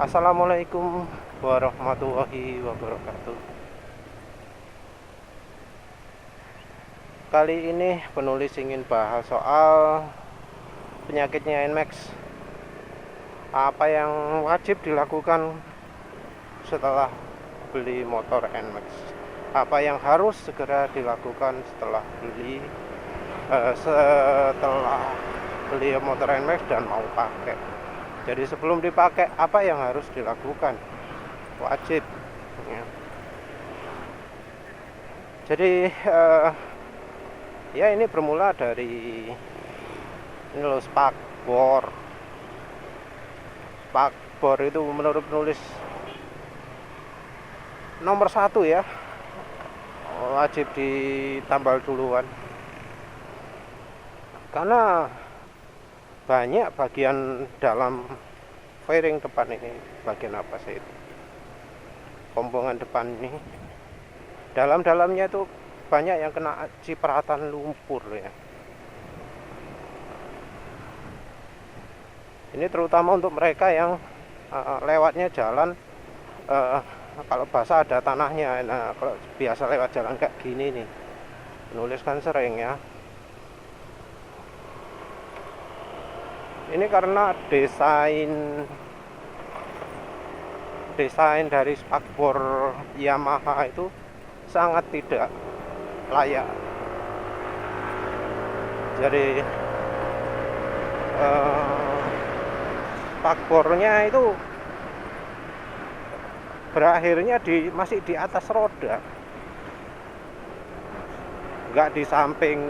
Assalamualaikum warahmatullahi wabarakatuh. Kali ini penulis ingin bahas soal penyakitnya NMAX. Apa yang wajib dilakukan setelah beli motor NMAX? Apa yang harus segera dilakukan setelah beli motor NMAX dan mau pakai? Jadi sebelum dipakai, apa yang harus dilakukan? Wajib ya. Jadi ya ini bermula dari ini loh, spakbor itu menurut penulis nomor 1 ya, wajib ditambal duluan karena banyak bagian dalam fairing depan ini. Bagian apa sih itu, pompongan depan ini, dalamnya itu banyak yang kena cipratan lumpur ya. Ini terutama untuk mereka yang lewatnya jalan kalau basah ada tanahnya. Nah, kalau biasa lewat jalan kayak gini nih, penulis kan sering ya. Ini karena desain dari spakbor Yamaha itu sangat tidak layak. Jadi spakbornya itu berakhirnya masih di atas roda, nggak di samping,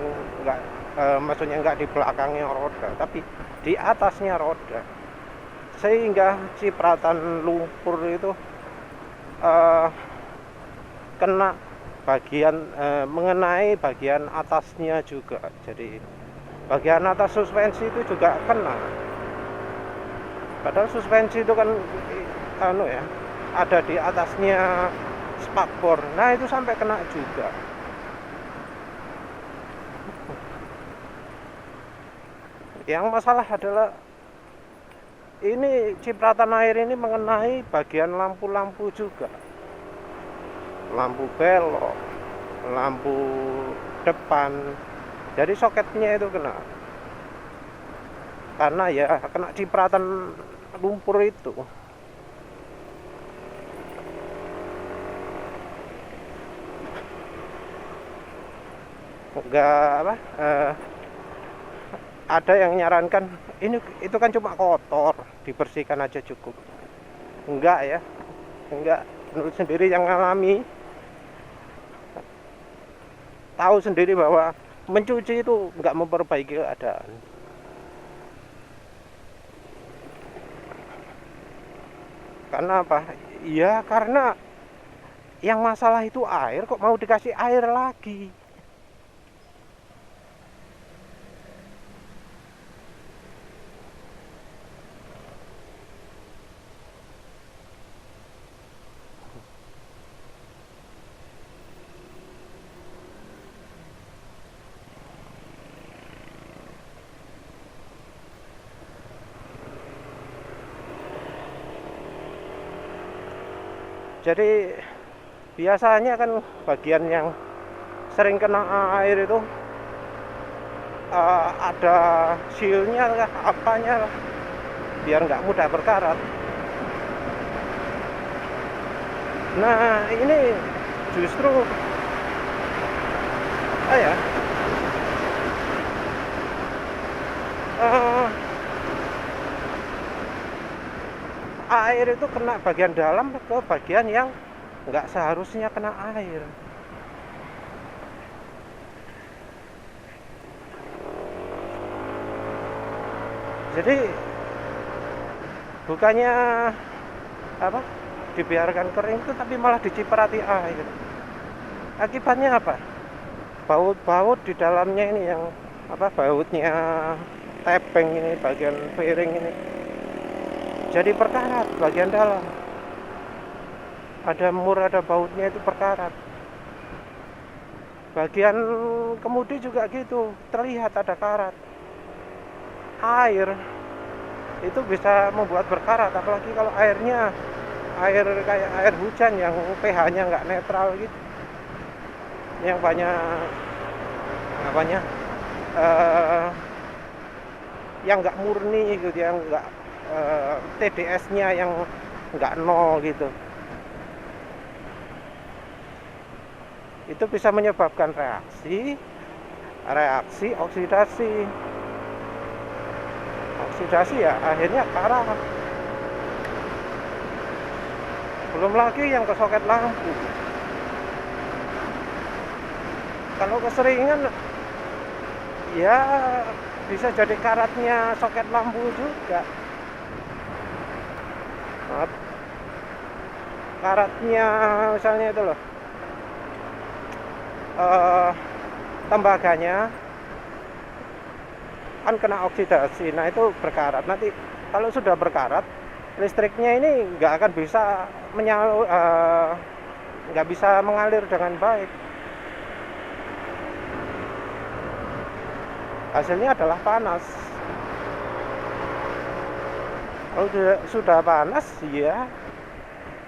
maksudnya nggak di belakangnya roda, tapi di atasnya roda, sehingga cipratan lumpur itu kena mengenai bagian atasnya juga. Jadi bagian atas suspensi itu juga kena, padahal suspensi itu kan ada di atasnya spakbor. Nah itu sampai kena juga. Yang masalah adalah ini cipratan air ini mengenai bagian lampu-lampu juga, lampu belok, lampu depan. Jadi soketnya itu kena karena ya kena cipratan lumpur itu. Ada yang nyarankan itu kan cuma kotor, dibersihkan aja cukup. Enggak ya, enggak. Menurut sendiri yang ngalami tahu sendiri bahwa mencuci itu enggak memperbaiki keadaan. Karena apa? Ya karena yang masalah itu air, kok mau dikasih air lagi. Jadi biasanya kan bagian yang sering kena air itu ada sealnya lah, apanya lah, biar nggak mudah berkarat. Nah ini justru air itu kena bagian dalam ke bagian yang nggak seharusnya kena air. Jadi bukannya dibiarkan kering itu, tapi malah diciprati air. Akibatnya apa? Baut-baut di dalamnya ini yang bautnya tepeng ini, bagian fairing ini jadi perkarat bagian dalam. Ada mur, ada bautnya itu perkarat. Bagian kemudi juga gitu, terlihat ada karat. Air itu bisa membuat berkarat, apalagi kalau airnya kayak air hujan yang pH-nya nggak netral gitu, yang banyak apanya yang nggak murni gitu, yang nggak TDS-nya yang nggak nol gitu. Itu bisa menyebabkan reaksi oksidasi ya, akhirnya karat. Belum lagi yang ke soket lampu. Kalau keseringan ya bisa jadi karatnya soket lampu juga. Karatnya misalnya itu loh, tembaganya kan kena oksidasi, nah itu berkarat. Nanti kalau sudah berkarat, listriknya ini nggak akan bisa nggak bisa mengalir dengan baik. Hasilnya adalah panas. Kalau sudah panas ya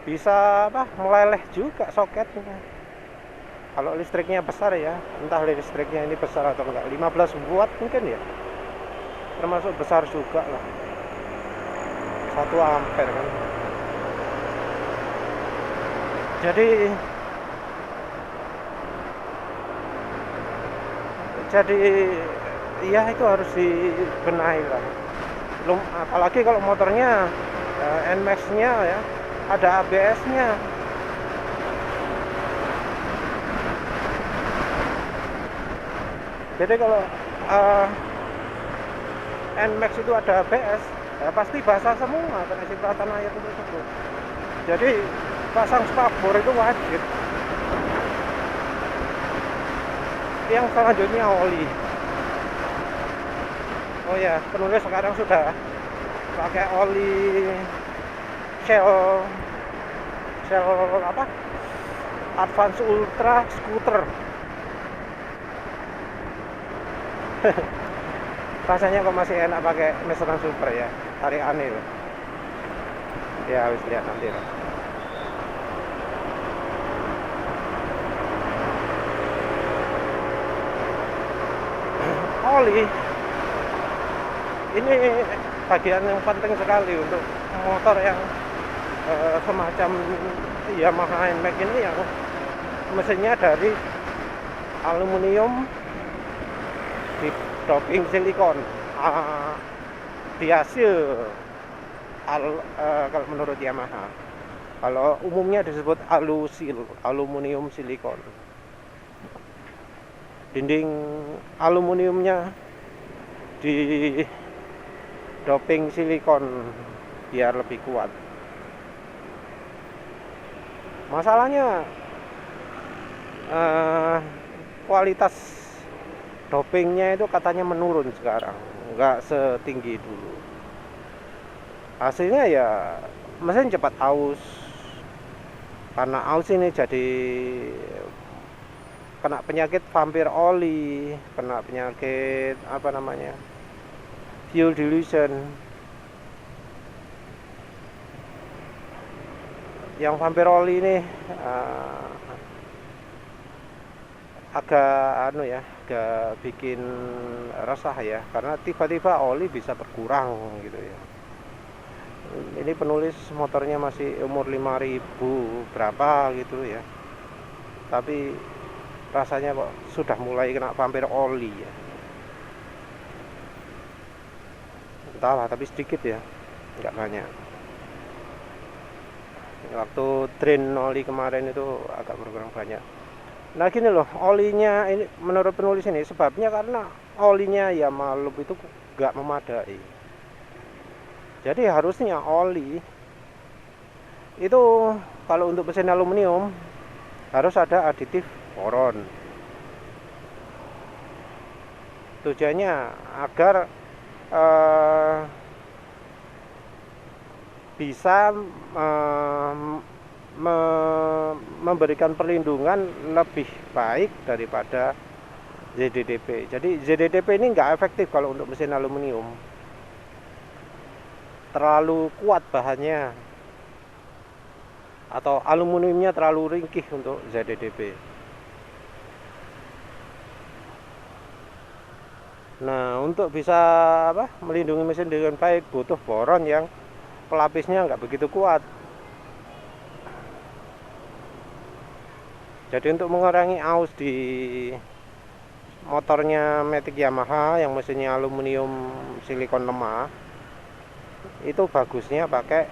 bisa meleleh juga soketnya. Kalau listriknya besar ya, entah listriknya ini besar atau enggak, 15 watt mungkin ya, termasuk besar juga lah, 1 ampere kan. Jadi ya itu harus dibenahi lah. Belum, apalagi kalau motornya NMAX-nya ya ada ABS-nya. Jadi kalau NMAX itu ada ABS, ya pasti basah semua kena cipratan air tersebut. Jadi pasang spakbor itu wajib. Yang selanjutnya oli. Oh ya, penulis sekarang sudah pakai oli Shell apa? Advance Ultra Scooter. Rasanya kok masih enak pakai meseran super ya, tarik aneh loh. Ya harus lihat nanti loh. Oli ini bagian yang penting sekali untuk motor yang semacam Yamaha NMAX ini, yang mesinnya dari aluminium di doping silikon, dihasil kalau menurut Yamaha. Kalau umumnya disebut alusil, aluminium silikon. Dinding aluminiumnya di doping silikon biar lebih kuat. Masalahnya kualitas dopingnya itu katanya menurun sekarang, nggak setinggi dulu. Hasilnya ya mesin cepat aus. Karena aus ini jadi kena penyakit vampir oli, kena penyakit apa namanya, fuel dilution. Yang vampir oli ini agak bikin resah ya, karena tiba-tiba oli bisa berkurang gitu ya. Ini penulis motornya masih umur 5000 berapa gitu ya, tapi rasanya kok sudah mulai kena vampir oli ya. Entahlah, tapi sedikit ya, nggak banyak. Waktu drain oli kemarin itu agak berkurang banyak. Nah gini loh, olinya ini menurut penulis ini sebabnya karena olinya ya Yamaha itu nggak memadai. Jadi harusnya oli itu kalau untuk mesin aluminium harus ada aditif boron. Tujuannya agar bisa memberikan perlindungan lebih baik daripada ZDDP. Jadi ZDDP ini nggak efektif kalau untuk mesin aluminium. terlalu kuat bahannya atau aluminiumnya terlalu ringkih untuk ZDDB. Nah, untuk bisa melindungi mesin dengan baik butuh boron yang pelapisnya nggak begitu kuat. Jadi untuk mengurangi aus di motornya Matic Yamaha yang mesinnya aluminium silikon lemah, itu bagusnya pakai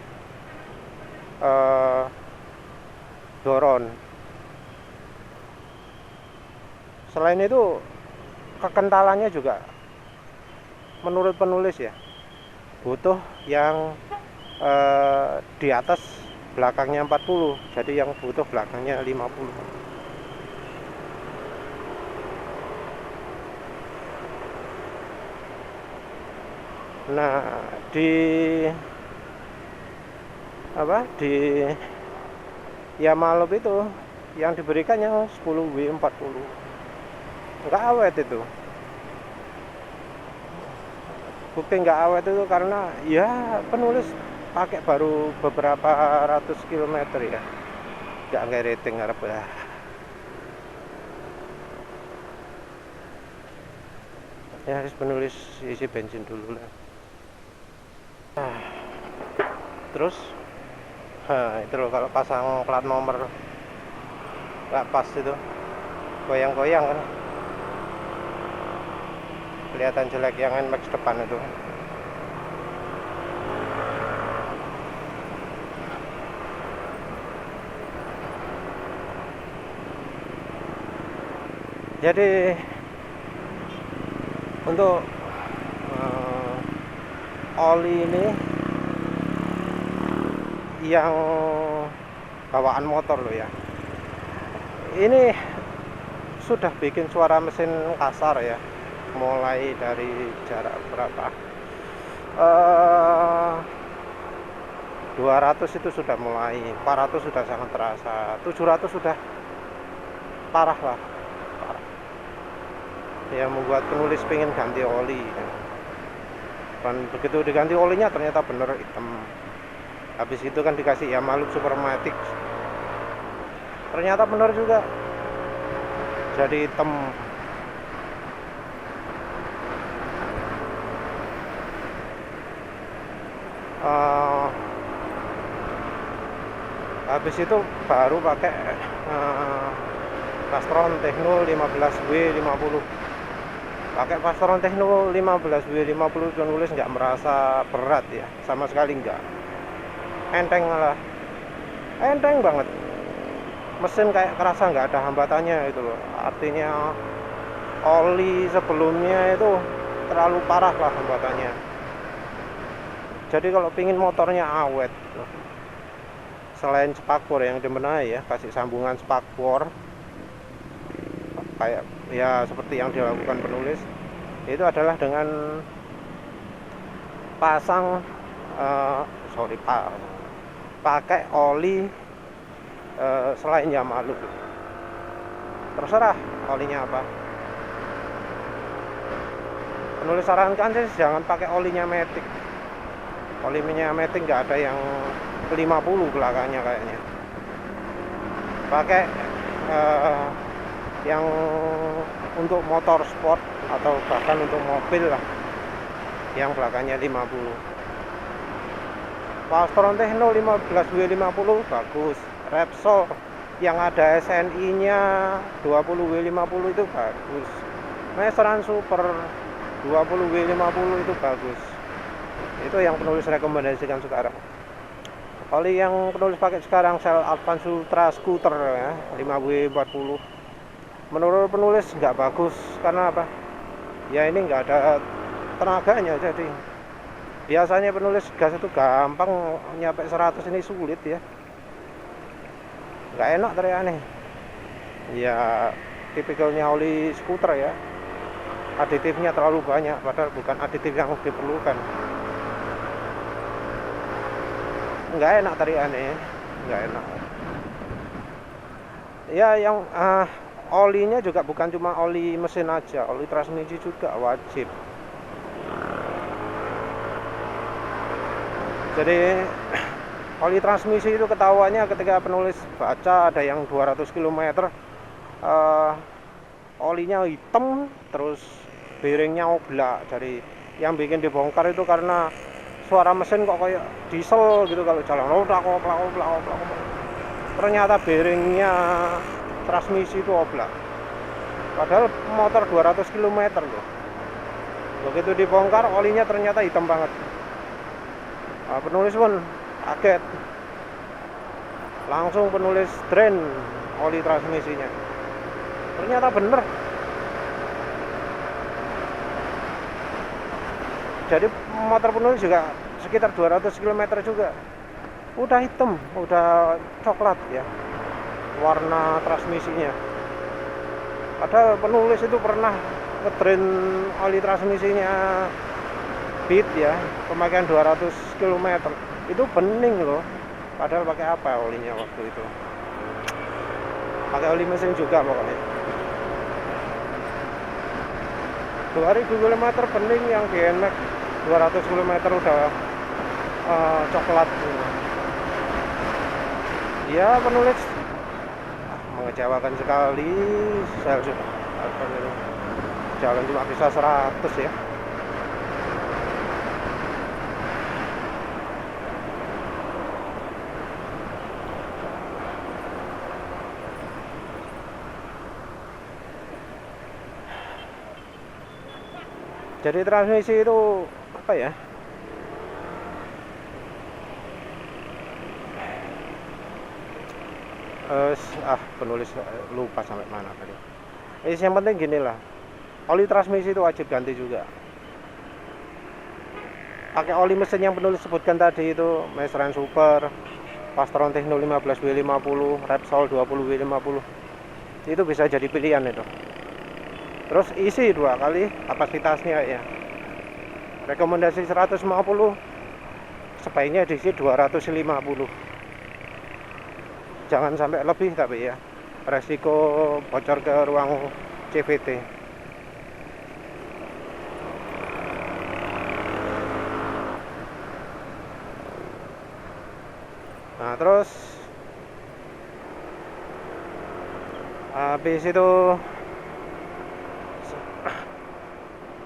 boron. Selain itu kekentalannya juga menurut penulis ya butuh yang di atas belakangnya 40, jadi yang butuh belakangnya 50. Nah, di Yamaha itu yang diberikan yang 10W40, nggak awet itu. Bukti nggak awet itu karena ya penulis pakai baru beberapa ratus kilometer ya, nggak rating harap ya. Ya harus penulis isi bensin dulu lah. Terus itu loh, kalau pasang plat nomor nggak pas itu goyang-goyang kan, kelihatan jelek yang NMAX depan itu. Jadi untuk oli ini yang bawaan motor loh ya, ini sudah bikin suara mesin kasar ya, mulai dari jarak berapa 200 itu sudah mulai, 400 sudah sangat terasa, 700 sudah parah lah, parah. Ya membuat penulis pengen ganti oli dan begitu diganti olinya ternyata bener hitam. Habis itu kan dikasih Yamaha Supermatic, ternyata bener juga jadi hitam. Habis itu baru pakai Pastron Techno 15W50. Pakai Pastron Techno 15W50 penulis nggak merasa berat ya, sama sekali nggak. Enteng malah, enteng banget. Mesin kayak kerasa nggak ada hambatannya itu loh. Artinya oli sebelumnya itu terlalu parah lah hambatannya. Jadi kalau pingin motornya awet, selain spakbor yang dibenahi ya, kasih sambungan spakbor kayak ya seperti yang dilakukan penulis, itu adalah dengan pasang pakai oli selain Yamaha. Terserah olinya apa. Penulis sarankan sih jangan pakai olinya Matic. Olinya Matic nggak ada yang 50 belakangnya kayaknya. Pakai yang untuk motor sport atau bahkan untuk mobil lah, yang belakangnya 50. Pastron Techno 15W50 bagus. Repsol yang ada SNI nya 20W50 itu bagus. Maestran Super 20W50 itu bagus. Itu yang penulis rekomendasikan sekarang. Oli yang penulis pakai sekarang Shell Advance Ultra Scooter ya, 5W40. Menurut penulis nggak bagus karena apa? Ya ini nggak ada tenaganya, jadi biasanya penulis gas itu gampang, nyampe 100 ini sulit ya. Nggak enak tadi aneh. Ya tipikalnya oli skuter ya. Aditifnya terlalu banyak padahal bukan aditif yang diperlukan. Nggak enak tadi aneh, nggak enak. Ya yang olinya juga bukan cuma oli mesin aja, oli transmisi juga wajib. Jadi oli transmisi itu ketahuannya ketika penulis baca ada yang 200 km, olinya hitam, terus bearingnya oblak. Jadi yang bikin dibongkar itu karena suara mesin kok kayak diesel gitu kalau jalan. Oblak. Ternyata bearingnya transmisi itu oblak. Padahal motor 200 km loh. Begitu dibongkar, olinya ternyata hitam banget. Nah, penulis pun kaget. Langsung penulis drain oli transmisinya. Ternyata bener. Jadi motor penulis juga sekitar 200 km juga. Udah hitam, udah coklat ya warna transmisinya. Padahal penulis itu pernah ngedrain oli transmisinya Beat ya, pemakaian 200 km. Itu bening loh. Padahal pakai apa olinya waktu itu? Pakai oli mesin juga pokoknya. 2000 km bening, yang di NMAX 200 km udah coklat. Ya penulis mengecewakan sekali. Saya sudah jalan cuma bisa 100 ya. Jadi transmisi itu apa ya? Penulis lupa sampai mana tadi. Yang penting gini lah, oli transmisi itu wajib ganti juga. Pakai oli mesin yang penulis sebutkan tadi itu, Mestran Super, Pastron Techno 15W50, Repsol 20W50. Itu bisa jadi pilihan itu. Terus isi 2 kali kapasitasnya ya. Rekomendasi 150, sebaiknya diisi 250. Jangan sampai lebih tapi ya. Resiko bocor ke ruang CVT. Nah, terus habis itu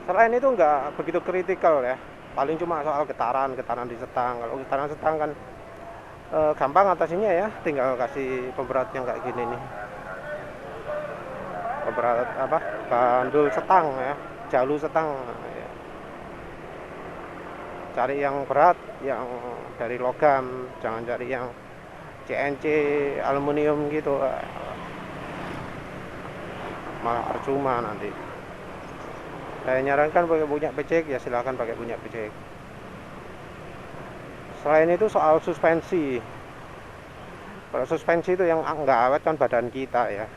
selain itu nggak begitu kritikal ya, paling cuma soal getaran di setang. Kalau getaran setang kan gampang atasinya ya, tinggal kasih pemberat yang kayak gini nih, pemberat apa, bandul setang ya, jalu setang ya. Cari yang berat, yang dari logam, jangan cari yang CNC aluminium gitu, malah percuma nanti. Saya nyarankan pakai punya becek ya, silahkan pakai punya becek. Selain itu soal suspensi. Kalau suspensi itu yang nggak awet kan badan kita ya.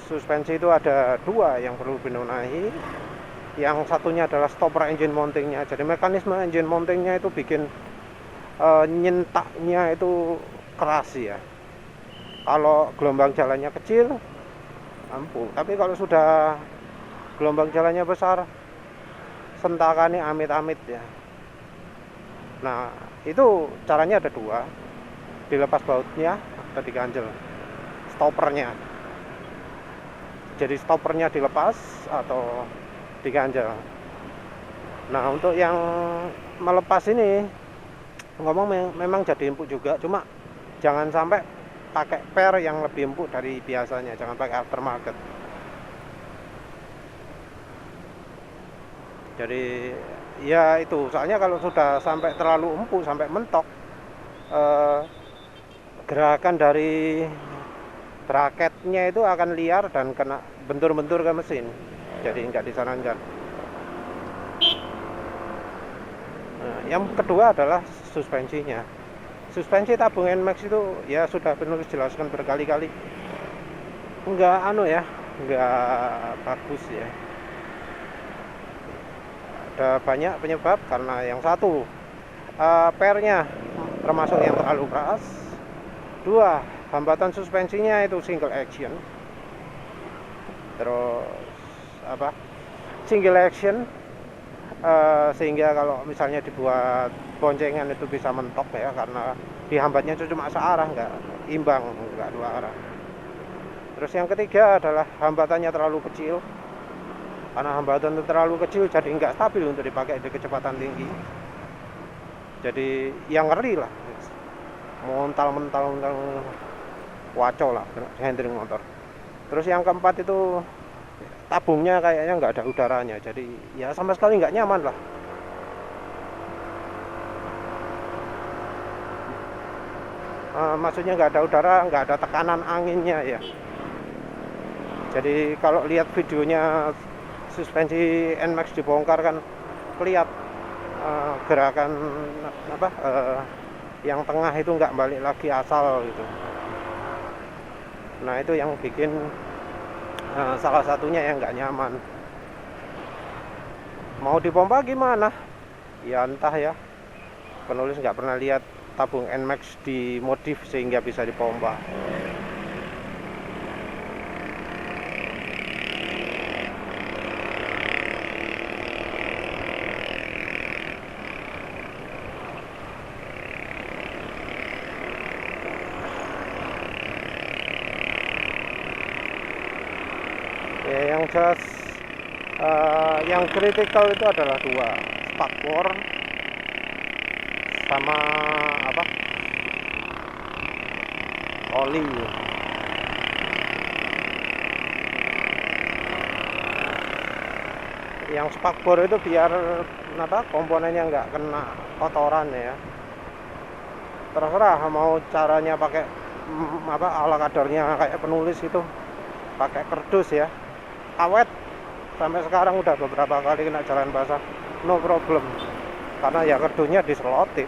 Suspensi itu ada 2 yang perlu dibenahi. Yang satunya adalah stopper engine mountingnya. Jadi mekanisme engine mountingnya itu bikin nyentaknya itu keras ya. Kalau gelombang jalannya kecil, ampuh. Tapi kalau sudah gelombang jalannya besar, sentakannya amit-amit ya. Nah, itu caranya ada 2. Dilepas bautnya atau diganjel stoppernya. Jadi stoppernya dilepas atau diganjel. Nah, untuk yang melepas ini ngomong memang jadi empuk juga, cuma jangan sampai pakai per yang lebih empuk dari biasanya, jangan pakai aftermarket. Jadi ya itu, soalnya kalau sudah sampai terlalu empuk, sampai mentok, gerakan dari braketnya itu akan liar dan kena bentur-bentur ke mesin. Jadi nggak disarankan. Nah, yang kedua adalah suspensinya. Suspensi tabung NMAX itu ya sudah penulis jelaskan berkali-kali, nggak bagus ya. Ada banyak penyebab, karena yang satu, pernya termasuk yang terlalu keras. 2, hambatan suspensinya itu single action. Terus single action, sehingga kalau misalnya dibuat boncengan itu bisa mentok ya, karena dihambatnya itu cuma searah, nggak imbang, nggak dua arah. Terus yang ketiga adalah hambatannya terlalu kecil. Karena hambatan terlalu kecil jadi nggak stabil untuk dipakai di kecepatan tinggi. Jadi yang ngeri lah, mental waco lah handling motor. Terus yang keempat itu tabungnya kayaknya nggak ada udaranya, jadi ya sama sekali nggak nyaman lah. Maksudnya nggak ada udara, nggak ada tekanan anginnya ya. Jadi kalau lihat videonya suspensi NMAX dibongkar kan kelihatan gerakan apa yang tengah itu nggak balik lagi asal gitu. Nah itu yang bikin salah satunya yang nggak nyaman. Mau dipompa gimana? Ya entah ya. Penulis nggak pernah lihat tabung NMAX dimodif sehingga bisa dipompa. Ya, yang jelas yang kritikal itu adalah dua, spakbor sama apa, oli. Yang spakbor itu biar apa, komponennya nggak kena kotoran ya. Terserah mau caranya pakai apa, ala kadarnya kayak penulis itu pakai kardus ya, awet. Sampai sekarang udah beberapa kali kena jalan basah, no problem, karena ya kardusnya diselotin.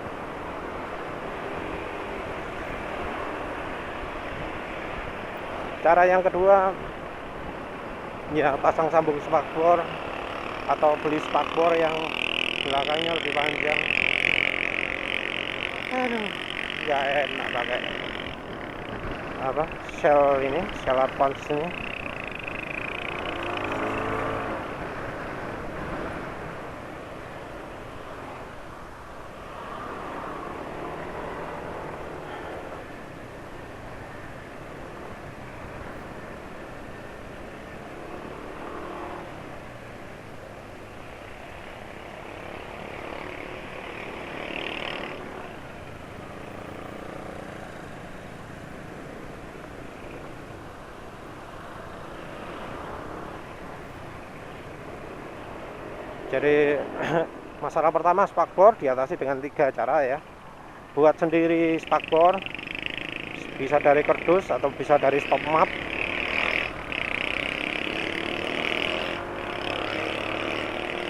Cara yang kedua ya pasang sambung spakbor atau beli spakbor yang belakangnya lebih panjang. Aduh, ya enak pakai apa, shell ini, shell advance ini. Jadi masalah pertama, spakbor diatasi dengan 3 cara ya. Buat sendiri spakbor, bisa dari kardus atau bisa dari stop map.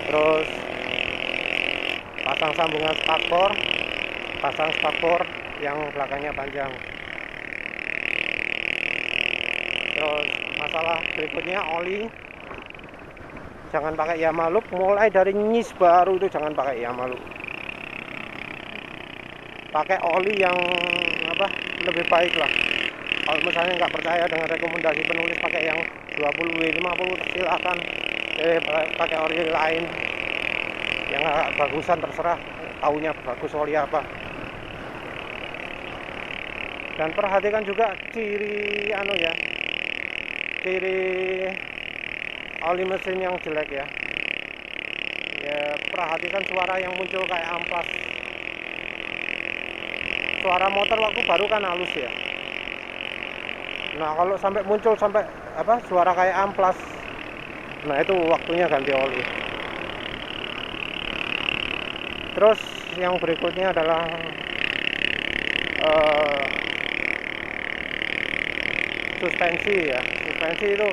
Terus pasang sambungan spakbor, pasang spakbor yang belakangnya panjang. Terus masalah berikutnya oli, jangan pakai Yamaha loop. Mulai dari nyis baru itu jangan pakai Yamaha loop, pakai oli yang apa, lebih baik lah. Kalau misalnya nggak percaya dengan rekomendasi penulis pakai yang 20W50, silakan. Pakai oli lain yang agak bagusan, terserah taunya bagus oli apa. Dan perhatikan juga ciri ya, ciri oli mesin yang jelek ya. Ya perhatikan suara yang muncul kayak amplas. Suara motor waktu baru kan halus ya. Nah kalau sampai muncul sampai apa, suara kayak amplas, nah itu waktunya ganti oli. Terus yang berikutnya adalah suspensi ya. Suspensi itu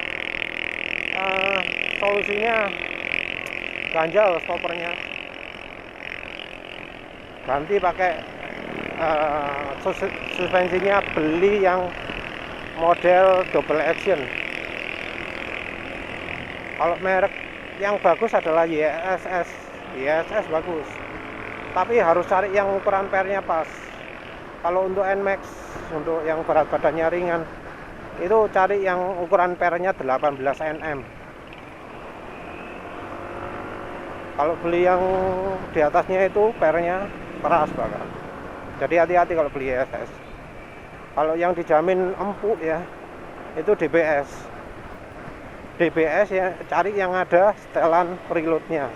solusinya ganjal stoppernya, ganti pakai suspensinya beli yang model double action. Kalau merek yang bagus adalah YSS. YSS bagus, tapi harus cari yang ukuran pernya pas. Kalau untuk NMAX, untuk yang berat badannya ringan, itu cari yang ukuran pernya 18 nm. Kalau beli yang di atasnya itu pernya keras bahkan. Jadi hati-hati kalau beli ESS. Kalau yang dijamin empuk ya itu DBS. DBS ya cari yang ada setelan preloadnya.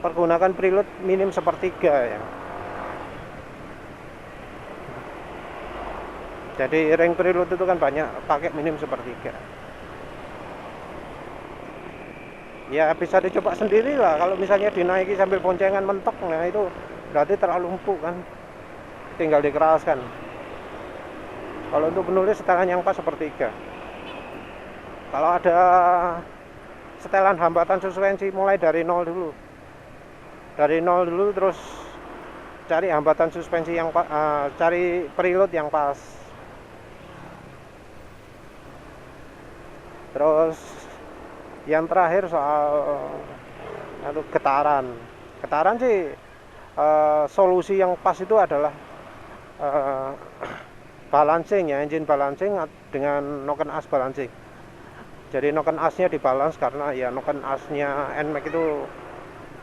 Pergunakan preload minim sepertiga ya. Jadi ring preload itu kan banyak pakai minim sepertiga. Ya bisa dicoba sendiri lah. Kalau misalnya dinaiki sambil boncengan mentok, nah itu berarti terlalu empuk kan. Tinggal dikeraskan. Kalau untuk penulis setelan yang pas sepertiga. Kalau ada setelan hambatan suspensi mulai dari nol dulu. Dari nol dulu terus cari hambatan suspensi yang cari preload yang pas. Terus yang terakhir soal getaran sih solusi yang pas itu adalah balancing ya, engine balancing dengan noken as balancing. Jadi noken asnya dibalance karena ya noken asnya NMAX itu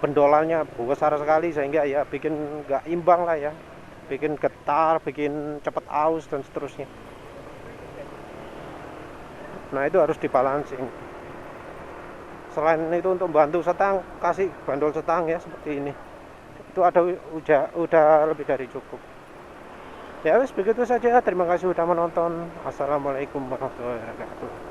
bendolannya besar sekali sehingga ya bikin nggak imbang lah ya, bikin getar, bikin cepet aus dan seterusnya. Nah itu harus dibalancing. Selain itu untuk bantu setang, kasih bandol setang ya seperti ini. Itu ada udah lebih dari cukup. Ya wis begitu saja. Terima kasih sudah menonton. Assalamualaikum warahmatullahi wabarakatuh.